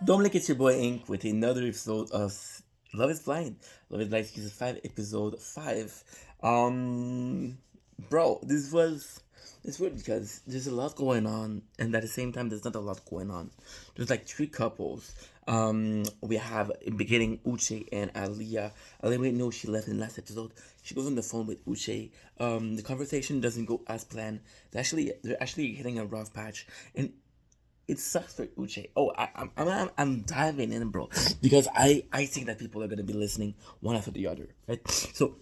Dominic, it's your boy Ink with another episode of Love is Blind. Love is Blind season 5, episode 5. Um bro, it's weird because there's a lot going on and at the same time there's not a lot going on. There's like three couples. We have in beginning Uche and Aliyah. Aliyah, we know she left in the last episode. She goes on the phone with Uche. The conversation doesn't go as planned. They're actually hitting a rough patch. And it sucks for Uche. Oh, I'm diving in, bro, because I think that people are gonna be listening one after the other, right? So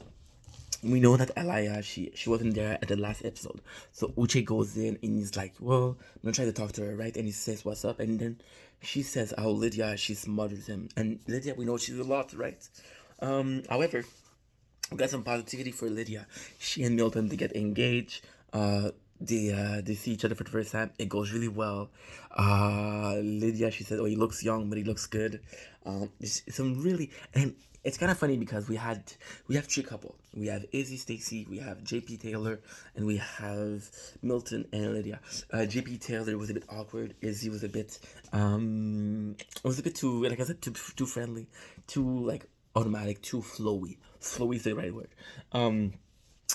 we know that Alaya she wasn't there at the last episode, so Uche goes in and he's like, "Well, I'm gonna try to talk to her, right?" And he says, "What's up?" And then she says, "Oh, Lydia," she smothers him, and Lydia, we know she's a lot, right? However, we got some positivity for Lydia. She and Milton they get engaged. They see each other for the first time. It goes really well. Lydia she said, "Oh, he looks young, but he looks good." It's some really and it's kind of funny because we have three couple. We have Izzy, Stacy, we have JP Taylor, and we have Milton and Lydia. JP Taylor was a bit awkward. Izzy was a bit too, like I said, too friendly, too like automatic, too flowy. Flowy is the right word. Um,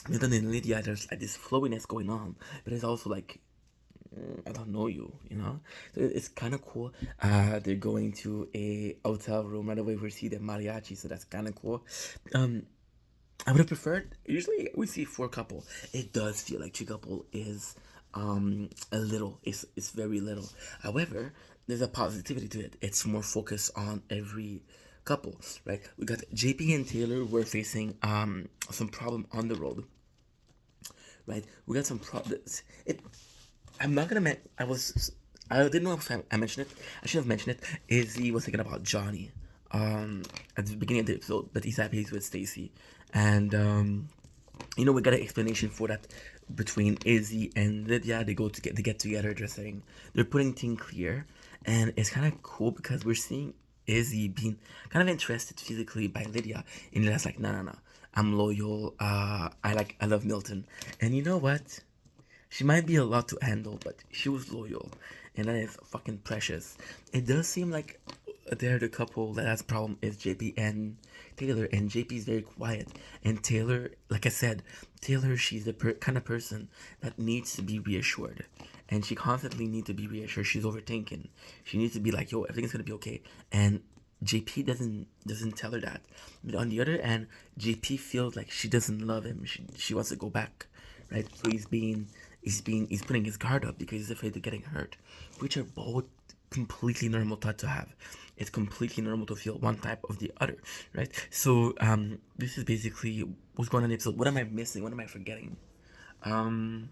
Milton and Lydia, there's like this flowiness going on, but it's also like I don't know you, you know. So it's kind of cool. They're going to a hotel room right away. We see the mariachi, so that's kind of cool. Um, I would have preferred. Usually, we see four couple. It does feel like three couple is a little. It's very little. However, there's a positivity to it. It's more focused on every couple, right? We got JP and Taylor were facing some problem on the road, right? We got some problems. It. I'm not gonna. I was. I didn't know if I mentioned it. I should have mentioned it. Izzy was thinking about Johnny. At the beginning of the episode, but he's happy he's with Stacy, and we got an explanation for that between Izzy and Lydia. They get together. They're putting things clear, and it's kind of cool because we're seeing Izzy being kind of interested physically by Lydia, and Lydia's like, no, no, no, I'm loyal. I love Milton, and you know what? She might be a lot to handle, but she was loyal, and that is fucking precious. It does seem like they're the couple that has a problem is JP and Taylor, and JP is very quiet, and Taylor, like I said, Taylor, she's the kind of person that needs to be reassured, and she constantly needs to be reassured. She's overthinking. She needs to be like, "Yo, everything's gonna be okay," and JP doesn't tell her that. But on the other hand, JP feels like she doesn't love him. She wants to go back, right? So he's putting his guard up because he's afraid of getting hurt, which are both completely normal thought to have. It's completely normal to feel one type of the other, right? So this is basically what's going on in the episode. What am I missing? What am I forgetting? Um,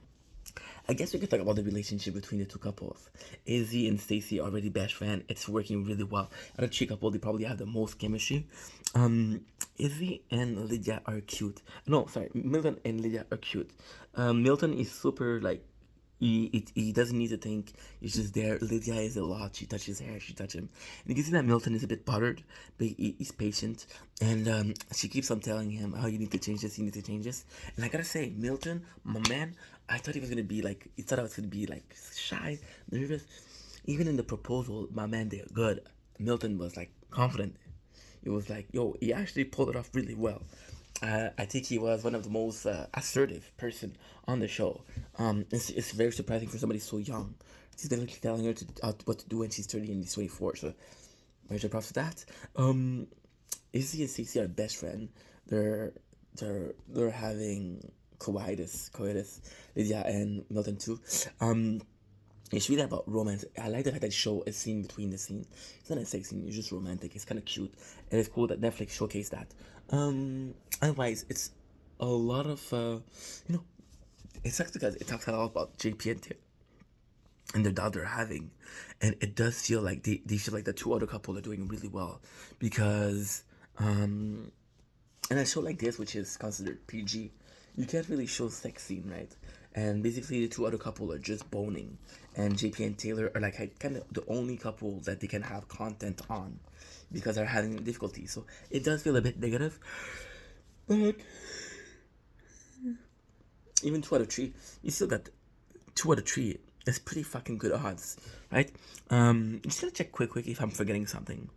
I guess we could talk about the relationship between the two couples. Izzy and Stacy are already best friend. It's working really well. Out of three couple, they probably have the most chemistry. Izzy and Lydia are cute. No, sorry, Milton and Lydia are cute. Milton is super like he doesn't need to think. He's just there. Lydia is a lot. She touches his hair. She touches him. And you can see that Milton is a bit bothered, but he's patient. And she keeps on telling him, "Oh, you need to change this. You need to change this." And I gotta say, Milton, my man, I thought he was gonna be like. He thought I was gonna be like shy, nervous. Even in the proposal, my man did good. Milton was like confident. It was like, yo, he actually pulled it off really well. I think he was one of the most assertive person on the show. It's very surprising for somebody so young. He's literally telling her what to do when she's 30 and he's 24. So, major props to that. Izzy and Cece are best friend. They're they're having coitus, Lydia and Milton too. It's really about romance. I like the fact that they show a scene between the scene. It's not a sex scene. It's just romantic. It's kind of cute, and it's cool that Netflix showcased that. Otherwise, it's a lot of you know. It sucks because it talks a lot about JP and the doubt they're having, and it does feel like they feel like the two other couple are doing really well because in a show like this, which is considered PG, you can't really show sex scene, right? And basically, the two other couple are just boning, and JP and Taylor are like kind of the only couple that they can have content on because they're having difficulty. So it does feel a bit negative, but even two out of three, you still got two out of three. It's pretty fucking good odds, right? Just gonna check quick if I'm forgetting something.